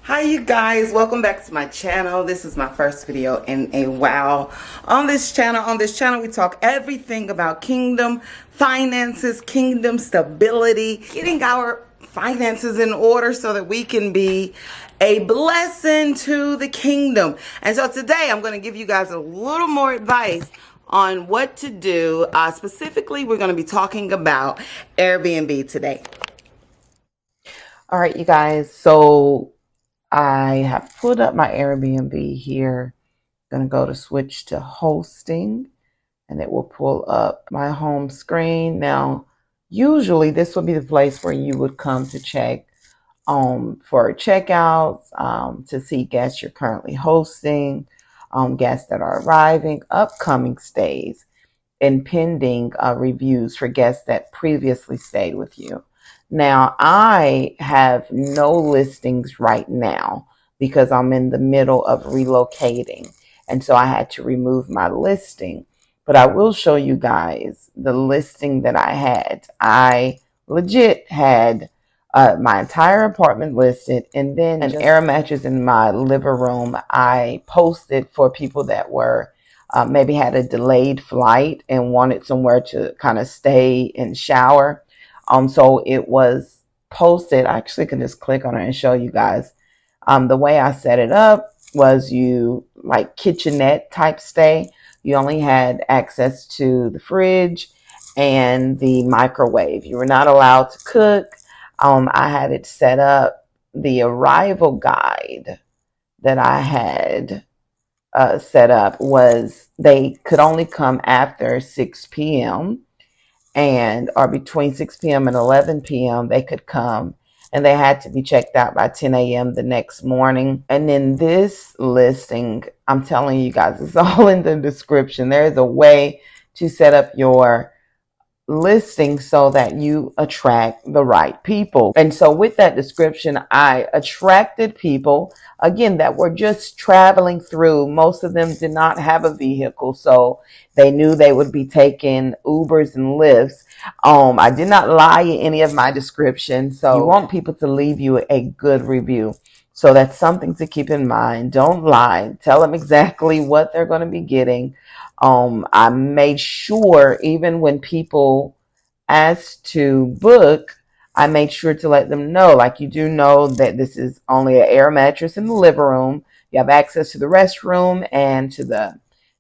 Hi you guys, welcome back to my channel. This is my first video in a while on this channel we talk everything about kingdom finances, kingdom stability, getting our finances in order so that we can be a blessing to the kingdom. And so today I'm going to give you guys a little more advice on what to do. Specifically, we're going to be talking about Airbnb today. All right, you guys, so I have pulled up my Airbnb here. I'm going to go to switch to hosting and it will pull up my home screen. Now, usually this would be the place where you would come to check for checkouts, to see guests you're currently hosting, guests that are arriving, upcoming stays, and pending reviews for guests that previously stayed with you. Now, I have no listings right now because I'm in the middle of relocating. And so I had to remove my listing. But I will show you guys the listing that I had. I legit had my entire apartment listed, and then an air mattress in my living room. I posted for people that were maybe had a delayed flight and wanted somewhere to kind of stay and shower. So it was posted. I actually can just click on it and show you guys. The way I set it up was you like kitchenette type stay. You only had access to the fridge and the microwave. You were not allowed to cook. I had it set up. The arrival guide that I had set up was they could only come after 6 p.m. and or between 6 p.m. and 11 p.m. they could come, and they had to be checked out by 10 a.m. the next morning. And then this listing, I'm telling you guys, it's all in the description. There's a way to set up your listing so that you attract the right people. And so with that description, I attracted people, again, that were just traveling through. Most of them did not have a vehicle, so they knew they would be taking Ubers and Lyfts. I did not lie in any of my description. So you want people to leave you a good review. So that's something to keep in mind. Don't lie. Tell them exactly what they're going to be getting. I made sure even when people asked to book, I made sure to let them know, like, you do know that this is only an air mattress in the living room. You have access to the restroom and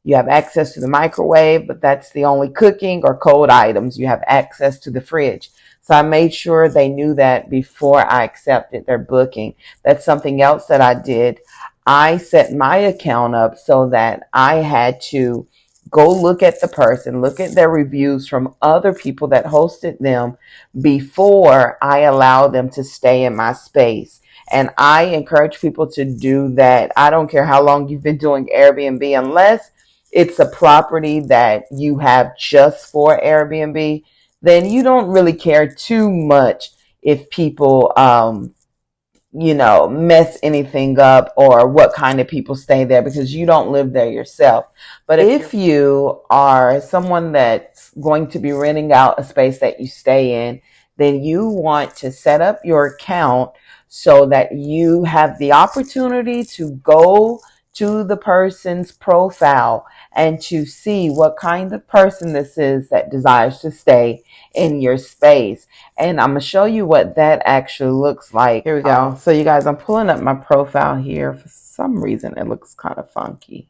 you have access to the microwave, but that's the only cooking or cold items. You have access to the fridge. So I made sure they knew that before I accepted their booking. That's something else that I did. I set my account up so that I had to go look at the person, look at their reviews from other people that hosted them before I allow them to stay in my space. And I encourage people to do that. I don't care how long you've been doing Airbnb, unless it's a property that you have just for Airbnb, then you don't really care too much if people mess anything up or what kind of people stay there, because you don't live there yourself. But if you are someone that's going to be renting out a space that you stay in, then you want to set up your account so that you have the opportunity to go to the person's profile and to see what kind of person this is that desires to stay in your space. And I'm going to show you what that actually looks like. Here we go. So you guys, I'm pulling up my profile here. For some reason, it looks kind of funky.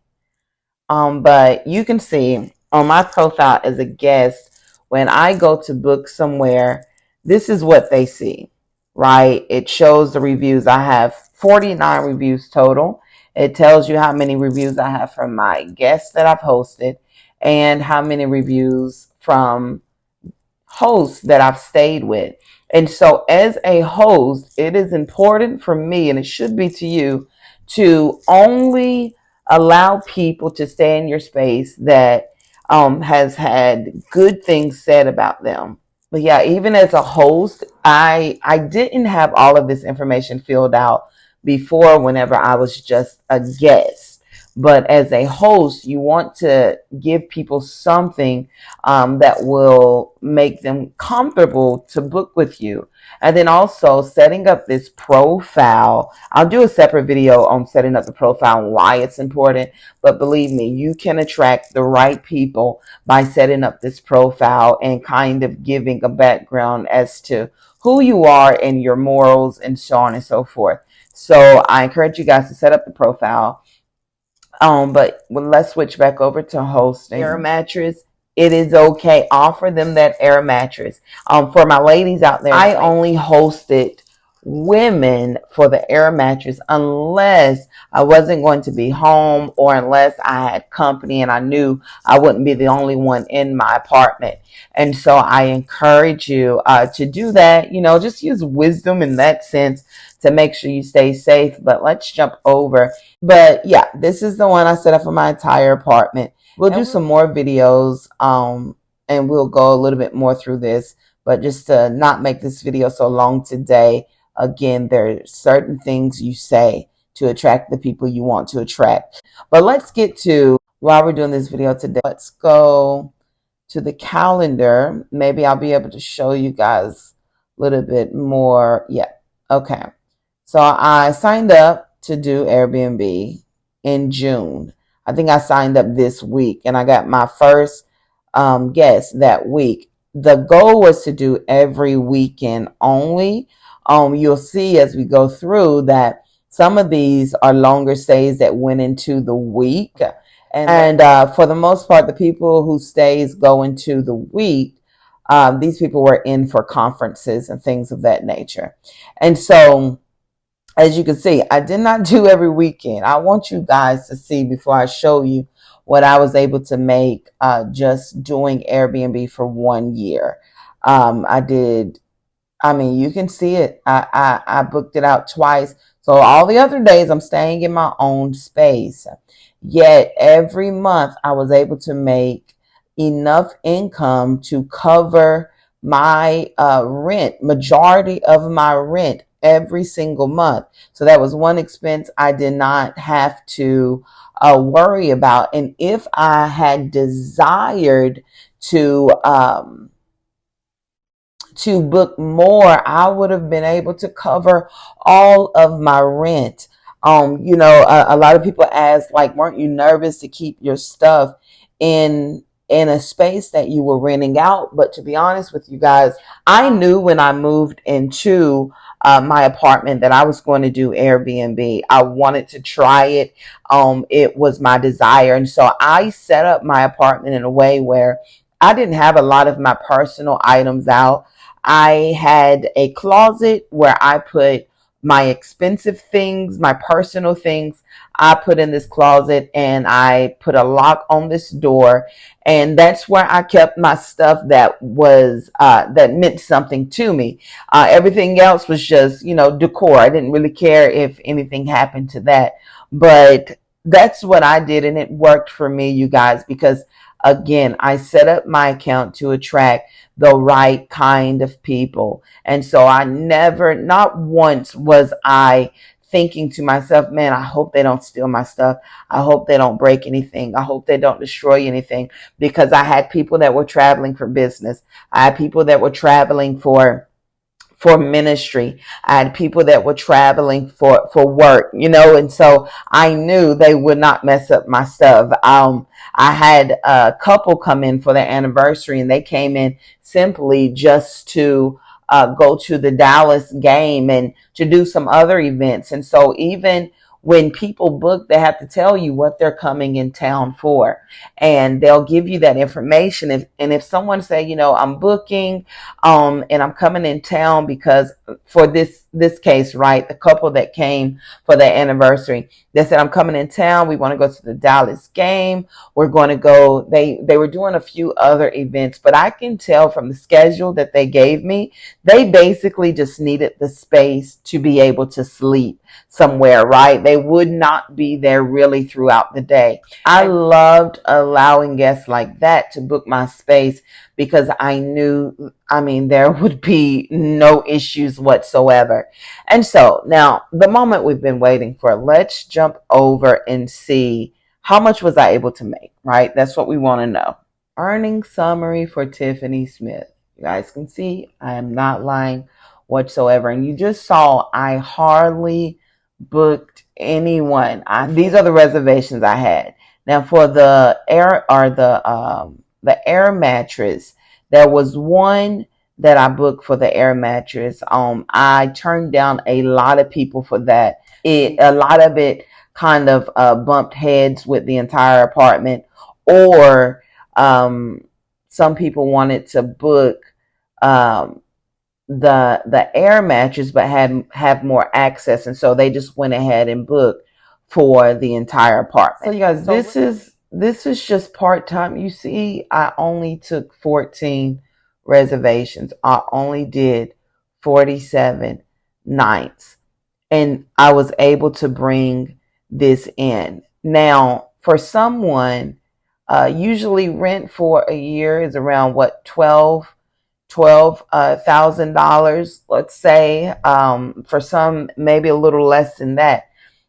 But you can see on my profile as a guest, when I go to book somewhere, this is what they see, right? It shows the reviews. I have 49 reviews total. It tells you how many reviews I have from my guests that I've hosted and how many reviews from hosts that I've stayed with. And so as a host, it is important for me, and it should be to you, to only allow people to stay in your space that has had good things said about them. But yeah, even as a host, I didn't have all of this information filled out before, whenever I was just a guest. But as a host, you want to give people something that will make them comfortable to book with you. And then also setting up this profile. I'll do a separate video on setting up the profile and why it's important. But believe me, you can attract the right people by setting up this profile and kind of giving a background as to who you are and your morals and so on and so forth. So I encourage you guys to set up the profile. But let's switch back over to hosting. Air mattress, it is okay. Offer them that air mattress. For my ladies out there, I only hosted women for the air mattress unless I wasn't going to be home or unless I had company and I knew I wouldn't be the only one in my apartment. And so I encourage you to do that. You know, just use wisdom in that sense to make sure you stay safe. But let's jump over. But yeah, this is the one I set up for my entire apartment. We'll do some more videos and we'll go a little bit more through this. But just to not make this video so long today, again, there are certain things you say to attract the people you want to attract. But let's get to, while we're doing this video today, let's go to the calendar. Maybe I'll be able to show you guys a little bit more. Yeah, okay. So I signed up to do Airbnb in June. I think I signed up this week and I got my first guest that week. The goal was to do every weekend only. You'll see as we go through that some of these are longer stays that went into the week. And for the most part, the people who stays go into the week. These people were in for conferences and things of that nature. And so, as you can see, I did not do every weekend. I want you guys to see before I show you what I was able to make just doing Airbnb for 1 year. You can see it. I booked it out twice. So all the other days I'm staying in my own space. Yet every month I was able to make enough income to cover my rent, majority of my rent every single month. So that was one expense I did not have to worry about. And if I had desired to book more, I would have been able to cover all of my rent. A lot of people ask, like, weren't you nervous to keep your stuff in a space that you were renting out? But to be honest with you guys, I knew when I moved into my apartment that I was going to do Airbnb. I wanted to try it. It was my desire. And so I set up my apartment in a way where I didn't have a lot of my personal items out. I had a closet where I put my expensive things, my personal things, I put in this closet, and I put a lock on this door. And that's where I kept my stuff that was that meant something to me. Everything else was just, decor. I didn't really care if anything happened to that. But that's what I did, and it worked for me, you guys, because again, I set up my account to attract the right kind of people. And so I never, not once was I thinking to myself, man, I hope they don't steal my stuff. I hope they don't break anything. I hope they don't destroy anything, because I had people that were traveling for business. I had people that were traveling for ministry. I had people that were traveling for work, and so I knew they would not mess up my stuff. I had a couple come in for their anniversary, and they came in simply just to go to the Dallas game and to do some other events. And so even when people book, they have to tell you what they're coming in town for, and they'll give you that information. If someone say, I'm booking, and I'm coming in town because for this case, right, the couple that came for their anniversary, they said, I'm coming in town. We want to go to the Dallas game. We're going to go. They were doing a few other events, but I can tell from the schedule that they gave me, they basically just needed the space to be able to sleep somewhere, right? They would not be there really throughout the day. I loved allowing guests like that to book my space because I knew, there would be no issues whatsoever. And so now the moment we've been waiting for, let's jump over and see how much was I able to make, right? That's what we want to know. Earning summary for Tiffany Smith. You guys can see I am not lying whatsoever. And you just saw I hardly booked anyone. These are the reservations I had. Now for the air mattress, there was one that I booked for the air mattress. I turned down a lot of people for that. A lot of it kind of bumped heads with the entire apartment, or some people wanted to book um, the air mattress but have more access, and so they just went ahead and booked for the entire apartment. So you guys, this is just part-time. You see, I only took 14 reservations. I only did 47 nights, and I was able to bring this in. Now, for someone, usually rent for a year is around what, $12,000, let's say. For some, maybe a little less than that.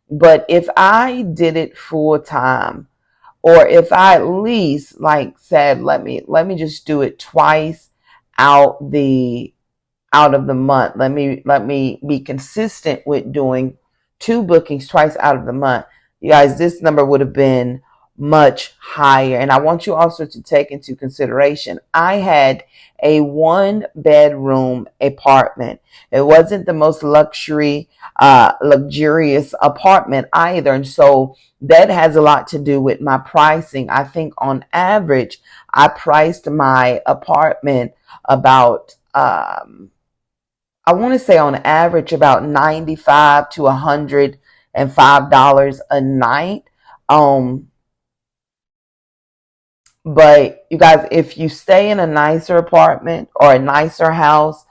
But if I did it full time, or if I at least like said, let me just do it twice out the out of the month. Let me be consistent with doing 2 bookings twice out of the month. You guys, this number would have been much higher. And I want you also to take into consideration, I had a 1-bedroom apartment. It wasn't the most luxurious apartment either. And so that has a lot to do with my pricing. I think on average, I priced my apartment about I want to say on average about $95 to $105 a night. But you guys, if you stay in a nicer apartment or a nicer house,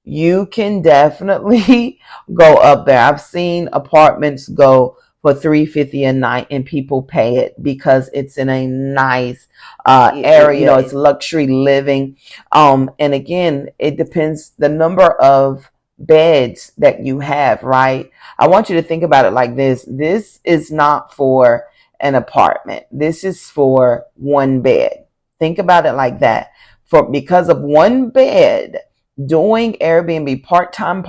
you can definitely go up there. I've seen apartments go for $350 a night, and people pay it because it's in a nice area. You know, it's luxury living. And again, it depends the number of beds that you have, right? I want you to think about it like this. This is not for an apartment. This is for 1 bed. Think about it like that. Because of 1 bed, doing Airbnb part-time.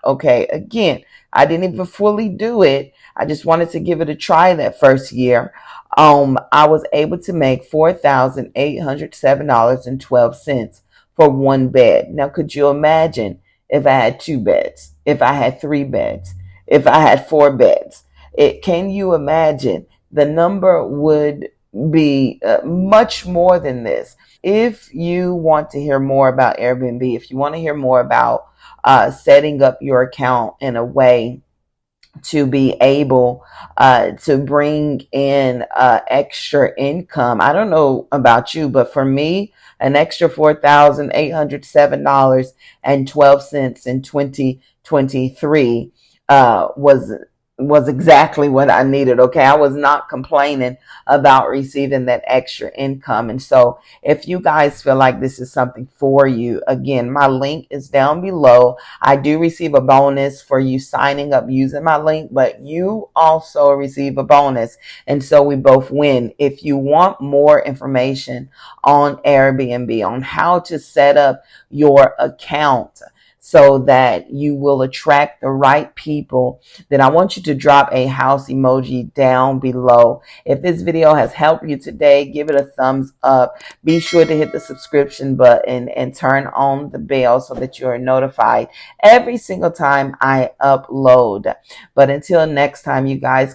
Okay. Again, I didn't even fully do it. I just wanted to give it a try that first year. I was able to make $4,807.12 for 1 bed. Now, could you imagine if I had 2 beds, if I had 3 beds, if I had 4 beds? Can you imagine? The number would be much more than this. If you want to hear more about Airbnb, if you want to hear more about setting up your account in a way to be able to bring in extra income. I don't know about you, but for me, an extra $4,807.12 in 2023 was exactly what I needed. Okay. I was not complaining about receiving that extra income. And so if you guys feel like this is something for you, again, my link is down below. I do receive a bonus for you signing up using my link, but you also receive a bonus. And so we both win. If you want more information on Airbnb, on how to set up your account so that you will attract the right people, then I want you to drop a house emoji down below. If this video has helped you today, give it a thumbs up. Be sure to hit the subscription button and turn on the bell so that you are notified every single time I upload. But until next time, you guys,